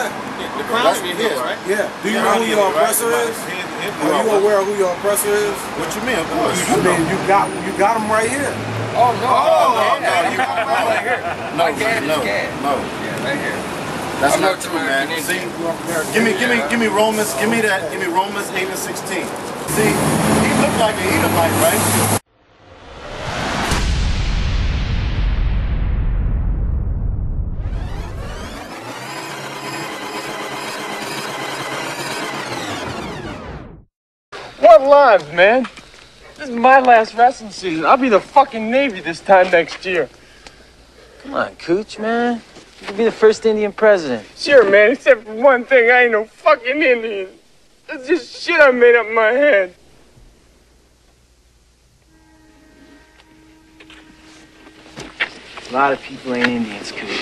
The crown is here, right? Yeah. Do you know who your oppressor is? Are you aware of who your oppressor is? What you mean? Of course. I mean, you got him right here. Oh no! No, right here. No, no. Yeah, right here. That's not true, man. See, give me Romans. Give me that. Give me Romans 8:16. See, he looked like an Edomite, right? What lives, man? This is my last wrestling season. I'll be the fucking Navy this time next year. Come on, Cooch, man. You could be the first Indian president. Sure, man, except for one thing, I ain't no fucking Indian. That's just shit I made up in my head. A lot of people ain't Indians, Cooch.